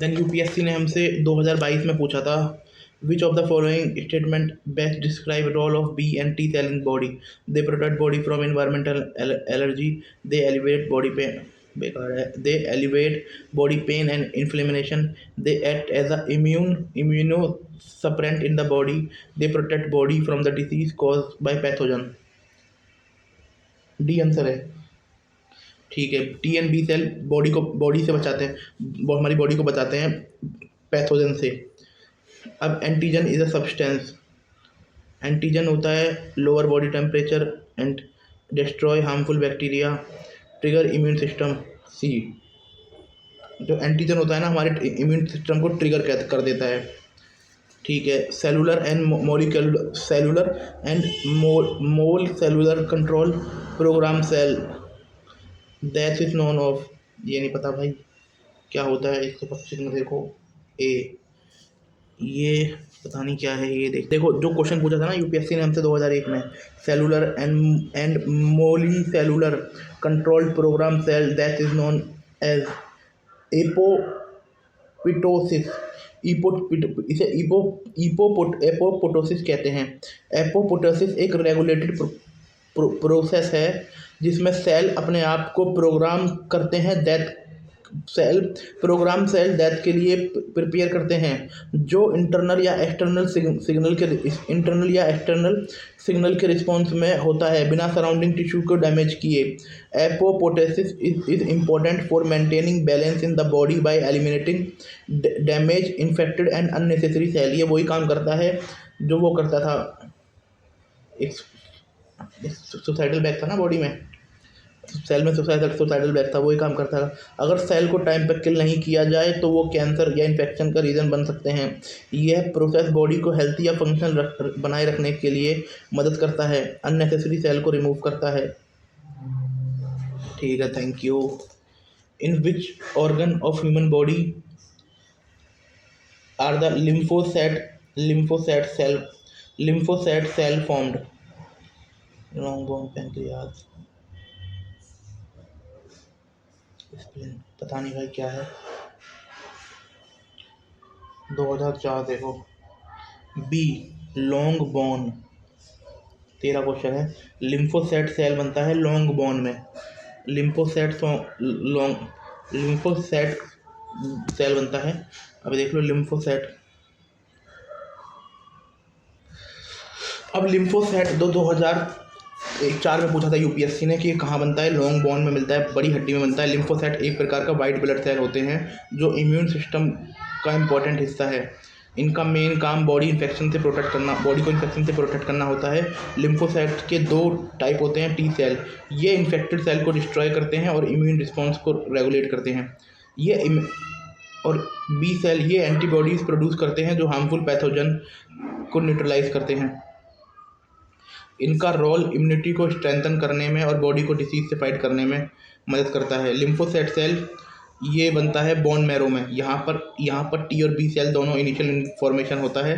Then UPSC ने हमसे 2022 में पूछा था, which of the following statement best describe role of B and T cell in body? They protect body from environmental allergy, they elevate body pain, बेकार है, they elevate body pain and inflammation, they act as a immunosuppressant in the body, they protect body from the disease cause by pathogen. D answer है। ठीक है, T and B cell body से बचाते हैं, हमारी body को बचाते हैं पैथोजन से। अब antigen is a substance, antigen होता है lower body temperature and destroy harmful bacteria, trigger immune system. C, जो एंटीजन होता है ना हमारे इम्यून सिस्टम को ट्रिगर कर देता है। ठीक है, cellular and molecular, cellular and mole cellular control program cell that is known of, ये नहीं पता भाई क्या होता है। 125 में देखो ए, ये पता नहीं क्या है ये। देखो जो क्वेश्चन पूछा था ना यूपीएससी ने हमसे 2001 में, cellular and molecular control program cell that is known as apoptosis. इसे एपोपोटोसिस कहते हैं। एपोपोटोसिस एक रेगुलेटेड प्रोसेस है जिसमें सेल अपने आप को प्रोग्राम करते हैं डेथ सेल डेथ के लिए प्रिपेयर करते हैं, जो इंटरनल या एक्सटर्नल सिग्नल के रिस्पॉन्स में होता है बिना सराउंडिंग टिश्यू को डैमेज किए। Apoptosis is important for maintaining balance in the body by eliminating damage infected and unnecessary cell. ये वही काम करता है जो वो करता था, एक सुसाइडल बैग था ना बॉडी में, सेल में सुसाइडल बैग था, वही काम करता था। अगर सेल को टाइम पर किल नहीं किया जाए तो वो कैंसर या इन्फेक्शन का रीज़न बन सकते हैं। यह प्रोसेस बॉडी को हेल्थी या फंक्शनल बनाए रखने के लिए मदद करता है, अननेसेसरी सेल को रिमूव करता है। ठीक है, thank you. In which organ of human body are the lymphocyte cell formed? Long bone, pancreas, spleen, पता नहीं भाई क्या है। 2004 देखो, बी लॉन्ग बोन। 13 क्वेश्चन है। लिम्फोसाइट सेल बनता है लॉन्ग बोन में, लिम्फोसाइट सेल बनता है। अब देख लो लिम्फोसाइट। अब लिम्फोसाइट 2004 में पूछा था यूपीएससी ने कि ये कहाँ बनता है, लॉन्ग बोन में मिलता है, बड़ी हड्डी में बनता है। लिम्फोसाइट एक प्रकार का वाइट ब्लड सेल होते हैं जो इम्यून सिस्टम का इम्पोर्टेंट हिस्सा है। इनका मेन काम बॉडी को इन्फेक्शन से प्रोटेक्ट करना होता है। लिम्फोसाइट के 2 टाइप होते हैं, टी सेल, ये इन्फेक्टेड सेल को डिस्ट्रॉय करते हैं और इम्यून रिस्पॉन्स को रेगुलेट करते हैं। और बी सेल ये एंटीबॉडीज़ प्रोड्यूस करते हैं जो हार्मफुल पैथोजन को न्यूट्रलाइज करते हैं। इनका रोल इम्यूनिटी को स्ट्रेंथन करने में और बॉडी को डिसीज से फाइट करने में मदद करता है। लिम्फोसाइट सेल ये बनता है बोन मैरो में। यहाँ पर टी और बी सेल दोनों इनिशियल फॉर्मेशन होता है।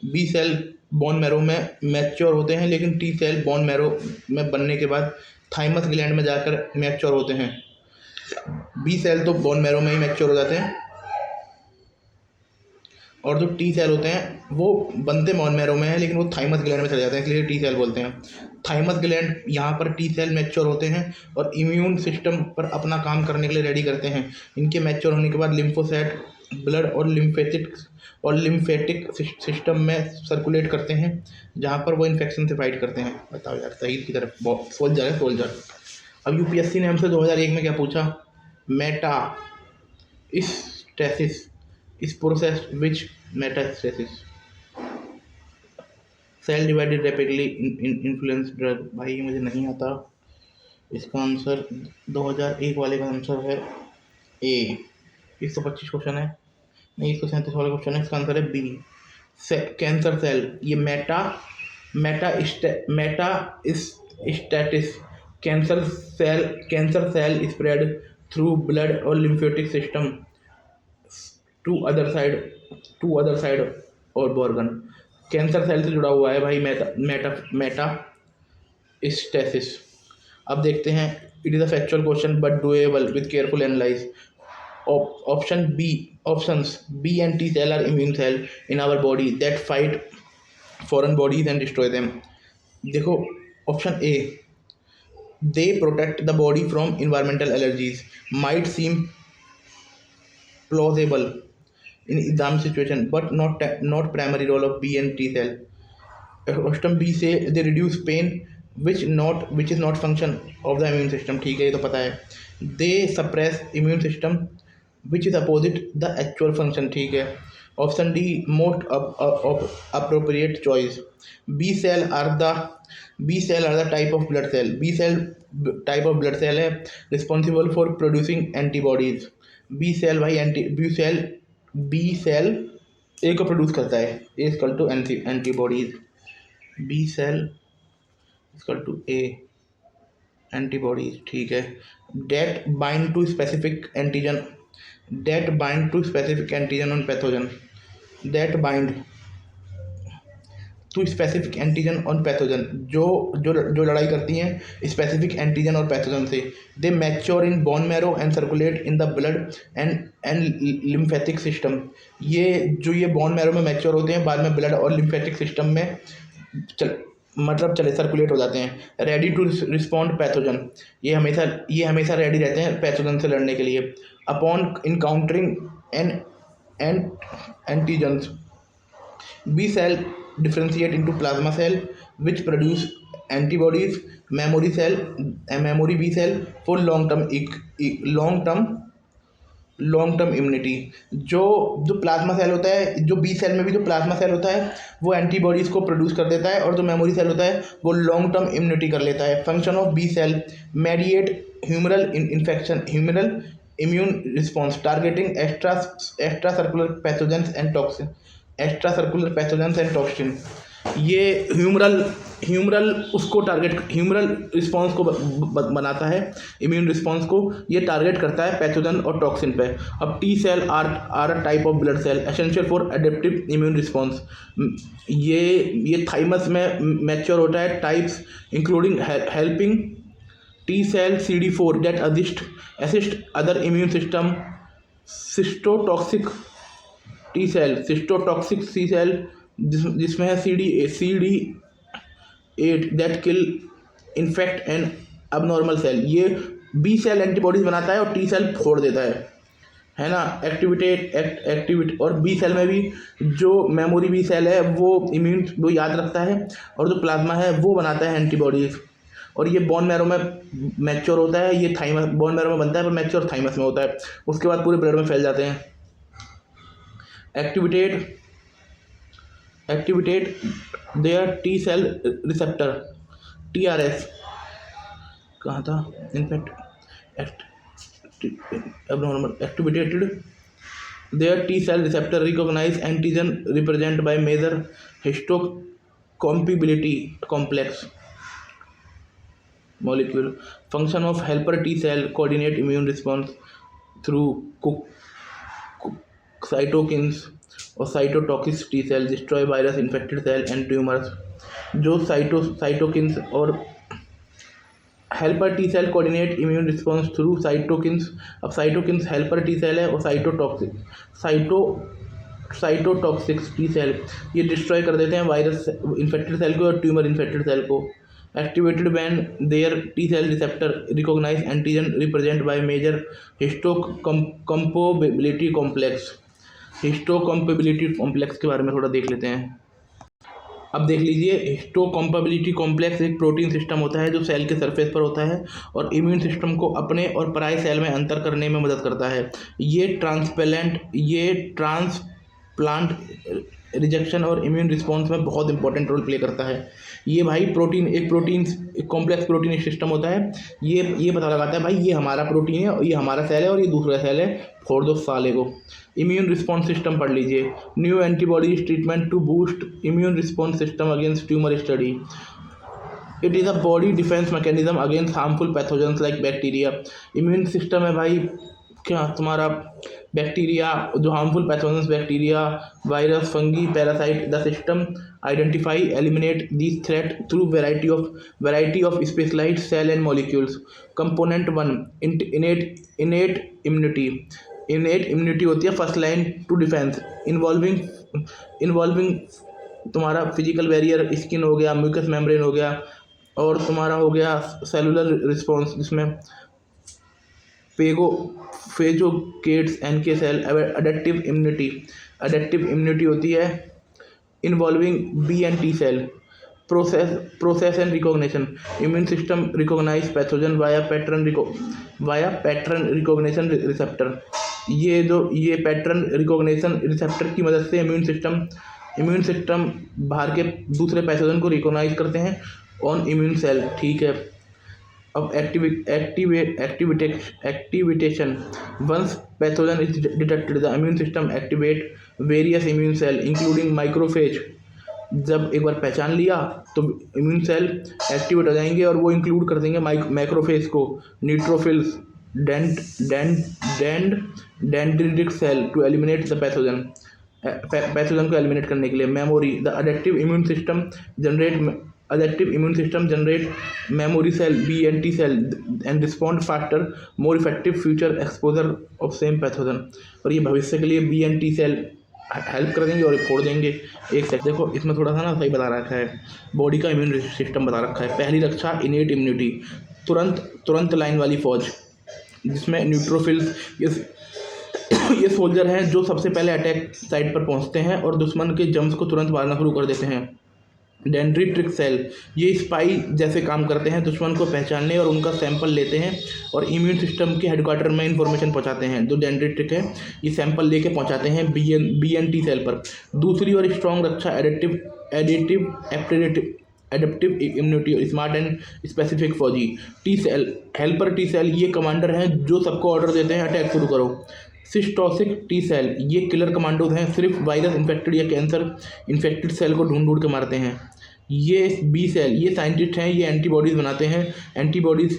बी सेल बोन मैरो में मैच्योर होते हैं, लेकिन टी सेल बोन मैरो में बनने के बाद थाइमस ग्लैंड में जाकर मैच्योर होते हैं। बी सेल तो बोन मैरो में ही मैच्योर हो जाते हैं, और जो टी सेल होते हैं वो बनते बोन मैरो में है लेकिन वो थाइमस ग्लैंड में चले जाते हैं, इसलिए टी सेल बोलते हैं। थाइमस ग्लैंड यहाँ पर टी सेल मैच्योर होते हैं और इम्यून सिस्टम पर अपना काम करने के लिए रेडी करते हैं। इनके मैच्योर होने के बाद लिम्फोसाइट ब्लड और लिम्फेटिक सिस्टम में सर्कुलेट करते हैं, जहाँ पर वो इन्फेक्शन से फाइट करते हैं। बताओ यार, सही की तरफ सोल्जर। अब यूपीएससी ने हमसे 2001 में क्या पूछा, metastasis is process which metastasis cell divided rapidly influence drug. भाई मुझे नहीं आता, इसका आंसर 2001 वाले का आंसर है ए। 125 क्वेश्चन है, नहीं 137 वाला क्वेश्चन है, इसका आंसर है बी कैंसर सेल। ये metastasis cancer cell spread through blood और lymphatic system to other side और ऑर्गन। कैंसर सेल से जुड़ा हुआ है भाई मेटास्टेसिस। अब देखते हैं, it is a factual question but doable with careful analyse. Option B Options: B and T cell are immune cell in our body that fight foreign bodies and destroy them. देखो, option A, they protect the body from environmental allergies. Might seem plausible in exam situation, but not primary role of B and T cell. Option B से they reduce pain which is not function of the immune system. ठीक है, ये तो पता है. They suppress immune system which is opposite the actual function. ठीक है. Option D most appropriate choice. B cell are the type of blood cell. B cell type of blood cell है responsible for producing antibodies. B cell A को produce करता है. A is equal to antibodies. B cell is equal to A antibodies. ठीक है. that bind to specific antigen on pathogen. that bind to specific antigen on pathogen, जो लड़ाई करती हैं specific antigen और पैथोजन से. They mature in bone marrow and circulate in the blood and lymphatic system. ये bone marrow में mature होते हैं, बाद में ब्लड और लिम्फेटिक सिस्टम में सर्कुलेट हो जाते हैं. Ready to respond pathogen. ये हमेशा रेडी रहते हैं पैथोजन से लड़ने के लिए. Upon encountering antigens. B cell differentiate into plasma cell which produce antibodies, memory B cell for long term immunity. जो प्लाज्मा सेल होता है, जो बी सेल में भी जो प्लाज्मा सेल होता है वो एंटीबॉडीज़ को प्रोड्यूस कर देता है, और जो मेमोरी सेल होता है वो लॉन्ग टर्म इम्यूनिटी कर लेता है. Function of B cell mediate humoral immune response targeting extra circular pathogens and toxin. ये ह्यूमरल उसको टारगेट ह्यूमरल रिस्पॉन्स को बनाता है, इम्यून रिस्पॉन्स को ये टारगेट करता है पैथोजन और टॉक्सिन पे. अब T cell are a type of blood cell essential for adaptive immune response. ये थाइमस में मैच्योर होता है. Types including helping T cell CD4 that assist other immune system. Cytotoxic T cell जिसमें है CD8 that kill infect and abnormal cell. ये B cell antibodies बनाता है और टी सेल फोड़ देता है ना. एक्टिविटी और बी सेल में भी जो मेमोरी बी सेल है वो याद रखता है, और जो प्लाज्मा है वो बनाता है एंटीबॉडीज. और ये बोन मैरो में मैच्योर होता है. ये थाइमस बोन मैरो में बनता है पर मैच्योर थाइमस में होता है. उसके बाद पूरे ब्लड में फैल जाते हैं. activate their T cell receptor TRS. कहाँ था in fact activated their T cell receptor recognize antigen represented by major histocompatibility complex molecule. Function of helper T cell coordinate immune response through cytokines और cytotoxic T cell destroy virus infected cell and tumours. जो cytokines और helper T cell coordinate immune response through cytokines. अब cytokines helper T cell है, और cytotoxic T cell ये destroy कर देते हैं वायरस इन्फेक्टेड सेल को और ट्यूमर इन्फेक्टेड सेल को. Activated when their T cell receptor recognise antigen represent by major histocompatibility complex. Histocompatibility complex के बारे में थोड़ा देख लेते हैं. अब देख लीजिए, हिस्टोकम्पेबिलिटी कॉम्प्लेक्स एक प्रोटीन सिस्टम होता है जो सेल के सरफेस पर होता है और इम्यून सिस्टम को अपने और पराये सेल में अंतर करने में मदद करता है. ये ट्रांसप्लांट रिजेक्शन और इम्यून रिस्पॉन्स में बहुत इंपॉर्टेंट रोल प्ले करता है. ये भाई एक कॉम्प्लेक्स प्रोटीन सिस्टम होता है. ये पता लगाता है भाई ये हमारा प्रोटीन है, ये हमारा सेल है और ये दूसरा सेल है, फोड़ दो साले को. इम्यून रिस्पॉन्स सिस्टम पढ़ लीजिए. New antibodies treatment to boost immune response system against tumour study. It is a body defence mechanism against harmful pathogens like bacteria. Immune system है भाई क्या तुम्हारा बैक्टीरिया, जो harmful pathogens bacteria, virus, fungi, parasite. The system identify eliminate this threat through variety of specialised cell and molecules. Component 1 innate immunity. Innate immunity होती है first line to defence, involving involving तुम्हारा physical barrier, skin हो गया, mucus membrane हो गया, और तुम्हारा हो गया सेलुलर रिस्पॉन्स जिसमें पेगो phagocytes NK cell. Adaptive immunity होती है involving B and T cell. Process and recognition, immune system recognise pathogen via pattern recognition receptor. ये पैटर्न रिकॉग्निशन रिसेप्टर की मदद से इम्यून सिस्टम बाहर के दूसरे पैथोजन को रिकॉग्नाइज करते हैं ऑन इम्यून सेल। ठीक है। अब activation, once pathogen is detected the immune system activate various immune cell including macrophage. जब एक बार पहचान लिया तो इम्यून सेल एक्टिवेट हो जाएंगे और वो इंक्लूड कर देंगे माइक्रोफेज को, neutrophils, dendritic cell to eliminate the pathogen को एलिमिनेट करने के लिए। Memory, the adaptive immune system generate memory cell B and T cell and respond faster, more effective future exposure of same pathogen। और ये भविष्य के लिए B and T cell help कर देंगे और फोड़ देंगे। एक सेकंड देखो, इसमें थोड़ा सा ना सही बता रखा है, बॉडी का इम्यून सिस्टम बता रखा है। पहली रक्षा इनेट इम्यूनिटी, तुरंत लाइन वाली फौज, जिसमें न्यूट्रोफिल्स ये सोल्जर हैं जो सबसे पहले अटैक साइट पर पहुंचते हैं और दुश्मन के जम्स को तुरंत मारना शुरू कर देते हैं। डेंड्रिटिक सेल, ये स्पाई जैसे काम करते हैं, दुश्मन को पहचानने और उनका सैंपल लेते हैं और इम्यून सिस्टम के हेडक्वार्टर में इंफॉर्मेशन पहुंचाते हैं। जो डेंड्रिटिक है ये सैंपल लेके पहुंचाते हैं बी एन टी सेल पर। दूसरी और स्ट्रॉन्ग रक्षा adaptive immunity, smart and specific फौजी। T cell, helper T cell, ये कमांडर हैं जो सबको ऑर्डर देते हैं अटैक शुरू करो। सिस्टोसिक टी सेल, ये किलर कमांडोज हैं, सिर्फ वायरस इन्फेक्टेड या कैंसर इन्फेक्टेड सेल को ढूंढ के मारते हैं। ये बी सेल, ये साइंटिस्ट हैं, ये एंटीबॉडीज़ बनाते हैं। एंटीबॉडीज़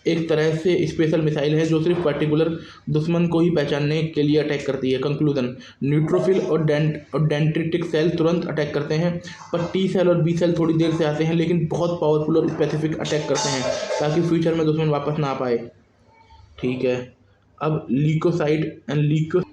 एक तरह से स्पेशल मिसाइल है जो सिर्फ पर्टिकुलर दुश्मन को ही पहचानने के लिए अटैक करती है। कंक्लूजन, न्यूट्रोफिल और डेंड्रिटिक सेल तुरंत अटैक करते हैं, पर टी सेल और बी सेल थोड़ी देर से आते हैं लेकिन बहुत पावरफुल और स्पेसिफिक अटैक करते हैं ताकि फ्यूचर में दुश्मन वापस ना आ पाए। ठीक है। अब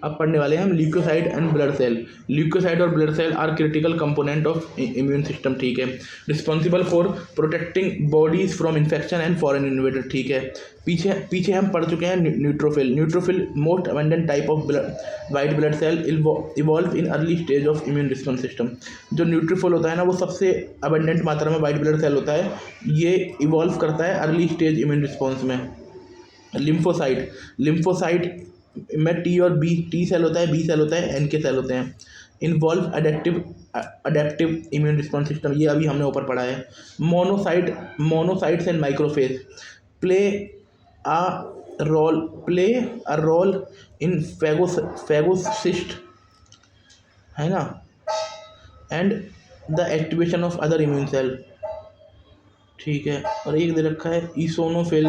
अब पढ़ने वाले हैं हम leucocyte and blood cell. Leucocyte और blood cell are critical component of immune system. ठीक है। Responsible for protecting bodies from infection and foreign invader. ठीक है। पीछे हम पढ़ चुके हैं neutrophil most abundant type of white blood cell involve in early stage of immune response system. जो न्यूट्रोफिल होता है ना, वो सबसे अबंडेंट मात्रा में वाइट ब्लड सेल होता है, ये इवॉल्व करता है अर्ली स्टेज इम्यून रिस्पॉन्स में। लिम्फोसाइट में टी सेल होता है, बी सेल होता है, एनके सेल होते हैं। Involve adaptive immune response system, ये अभी हमने ऊपर पढ़ा है। Monocytes and macrophage play a role in phagocytosis, है ना, and the activation of other immune cell. ठीक है। और एक दे रखा है eosinophil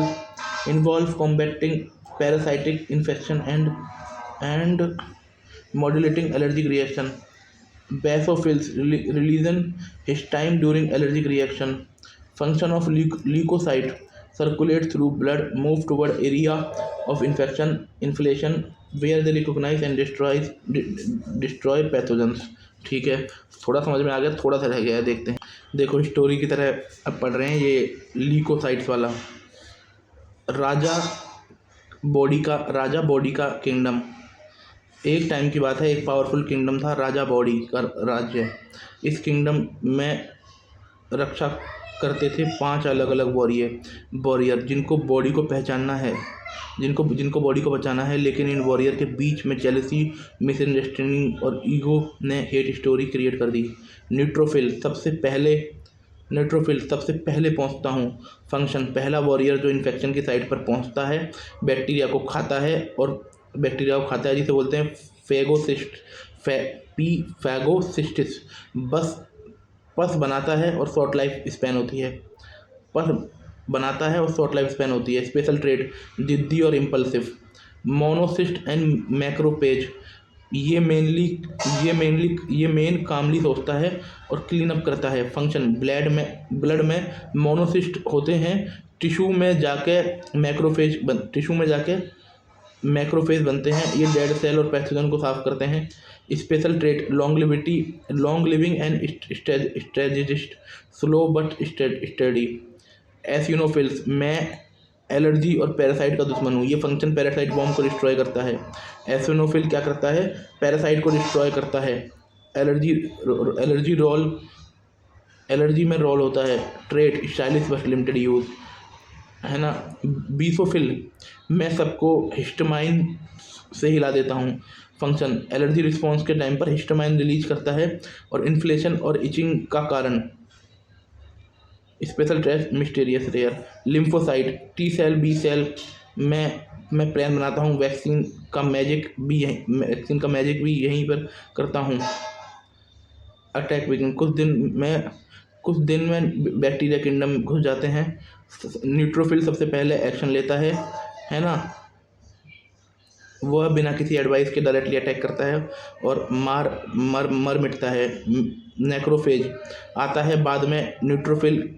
involve combating parasitic infection and modulating allergic reaction. Basophils releasing histamine during allergic reaction. Function of leucocyte circulate through blood, move toward area of inflammation where they recognise and destroy pathogens. ठीक है। थोड़ा समझ में आ गया, थोड़ा सा रह गया है, देखते हैं। देखो स्टोरी की तरह अब पढ़ रहे हैं ये ल्यूकोसाइट्स वाला। राजा बॉडी का किंगडम। एक टाइम की बात है, एक पावरफुल किंगडम था, राजा बॉडी का राज्य। इस किंगडम में रक्षा करते थे 5 अलग अलग वॉरियर जिनको बॉडी को पहचानना है, जिनको बॉडी को बचाना है, लेकिन इन वॉरियर के बीच में जेलसी, मिसअंडरस्टैंडिंग और ईगो ने हेट स्टोरी क्रिएट कर दी। न्यूट्रोफिल सबसे पहले पहुंचता हूं। फंक्शन, पहला वॉरियर जो इन्फेक्शन की साइट पर पहुंचता है, बैक्टीरिया को खाता है जिसे बोलते हैं फैगोसिस्टिस। पस बनाता है और शॉर्ट लाइफ स्पैन होती है। स्पेशल ट्रेड, जिद्दी और इम्पल्सिव। मोनोसिस्ट एंड मैक्रोपेज, ये मेन कामली सोचता है और क्लीन अप करता है। फंक्शन, ब्लड में मोनोसिस्ट होते हैं, टिश्यू में जाके मैक्रोफेज बनते हैं, ये डेड सेल और पैथोजन को साफ करते हैं। Special trait long living and strategist, slow but study. Eosinophils, मैं एलर्जी और पैरासाइट का दुश्मन हूँ, ये फंक्शन पैरासाइट बॉम्ब को डिस्ट्रॉय करता है। एसिनोफिल क्या करता है, पैरासाइट को डिस्ट्रॉय करता है। एलर्जी एलर्जी में रोल होता है। Trait stylish but limited use, है ना। बीसोफिल, मैं सबको हिस्टामाइन से हिला देता हूँ। फंक्शन एलर्जी रिस्पॉन्स के टाइम पर हिस्टामाइन रिलीज करता है और इन्फ्लेशन और इचिंग का कारण। Special trace mysterious rare. Lymphocyte, T cell B cell, मैं प्लान बनाता हूँ, वैक्सीन का मैजिक भी यहीं पर करता हूँ। अटैक विगिन, कुछ दिन में बैक्टीरिया किंगडम घुस जाते हैं। न्यूट्रोफिल सबसे पहले एक्शन लेता है ना। वह बिना किसी एडवाइस के डायरेक्टली अटैक करता है और मर मिटता है। नेक्रोफेज आता है बाद में। न्यूट्रोफिल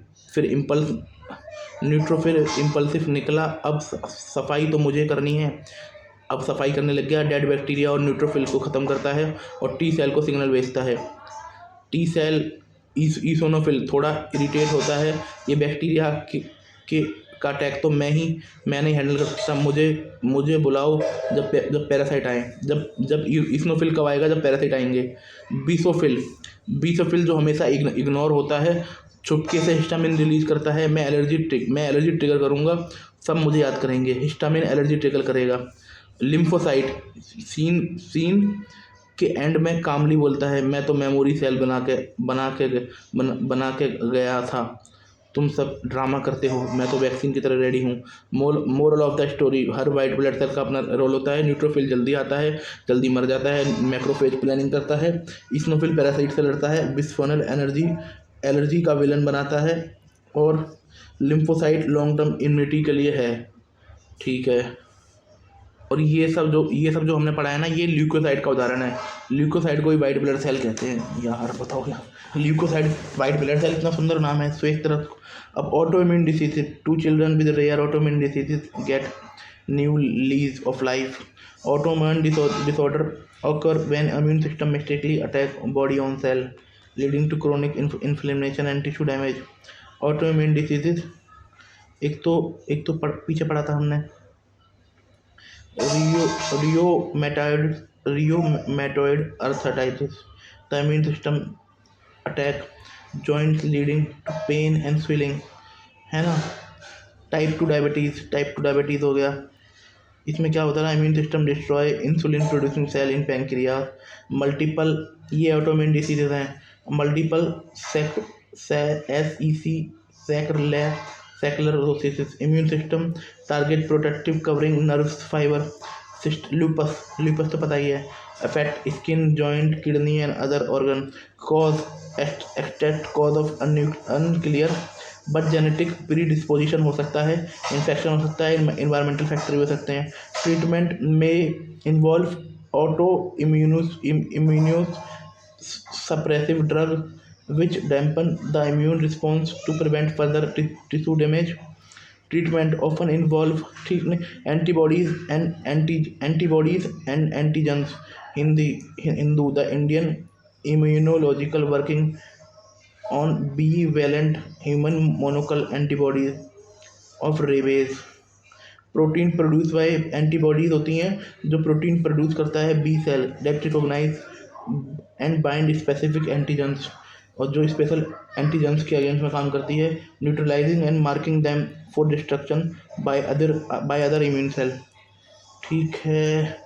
इम्पल्सिव निकला, अब सफाई तो मुझे करनी है। अब सफाई करने लग गया, डेड बैक्टीरिया और न्यूट्रोफिल को ख़त्म करता है और टी सेल को सिग्नल भेजता है। टी सेल ईसोनोफिल थोड़ा इरिटेट होता है, ये बैक्टीरिया का अटैक तो मैं नहीं हैंडल कर सकता, मुझे बुलाओ जब पैरासाइट आए। जब ईसोनोफिल कब आएगा, जब पैरासाइट आएंगे। बीसोफिल जो हमेशा इग्नोर होता है, चुपके से हिस्टामिन रिलीज करता है। मैं एलर्जी ट्रिगर करूँगा, सब मुझे याद करेंगे, हिस्टामिन एलर्जी ट्रिगर करेगा। लिम्फोसाइट सीन के एंड में कामली बोलता है, मैं तो मेमोरी सेल बना के गया था, तुम सब ड्रामा करते हो, मैं तो वैक्सीन की तरह रेडी हूँ। मोरल ऑफ द स्टोरी, हर वाइट ब्लड सेल का अपना रोल होता है। न्यूट्रोफिल जल्दी आता है, जल्दी मर जाता है। मैक्रोफेज प्लानिंग करता है। इस्नोफिल पैरासाइट से लड़ता है। बिस्फोनल एलर्जी का विलन बनाता है। और लिम्फोसाइट लॉन्ग टर्म इम्यूनिटी के लिए है, ठीक है। और ये सब जो हमने पढ़ा है ना, ये ल्यूकोसाइट का उदाहरण है। ल्यूकोसाइट को ही वाइट ब्लड सेल कहते हैं यार, बताओ यार, ल्यूकोसाइट वाइट ब्लड सेल, इतना सुंदर नाम है। सो एक तरफ अब autoimmune diseases, 2 children with rare autoimmune diseases get new lease of life. Autoimmune disorder occur when immune system mistakenly attack body own cell, leading to chronic inflammation and tissue damage. autoimmune diseases, एक तो पीछे पढ़ा था हमने, rheumatoid arthritis, the immune system attack joints leading to pain and swelling, है ना। Type 2 diabetes हो गया। इसमें क्या होता है, immune system destroy insulin producing cell in pancreas. Multiple, ये ऑटोइम्यून डिसीजेज हैं। Multiple sclerosis, immune system target protective covering nerves fibre. Lupus तो पता ही है, affect skin joint kidney and other organ. Exact cause of unclear but genetic predisposition हो सकता है, infection हो सकता है, इन्वायरमेंटल फैक्टर भी हो सकते हैं। ट्रीटमेंट में involve auto immunosuppressive drug which dampen the immune response to prevent further tissue damage. Treatment often involve antibodies and antigens. Hindu the Indian immunological working on bivalent human monoclonal antibodies of rabies। Protein produce by antibodies होती हैं जो protein produce करता है B cell that recognise and bind specific antigens, और जो special antigens के against में काम करती है, neutralising and marking them for destruction by other immune cell, ठीक है।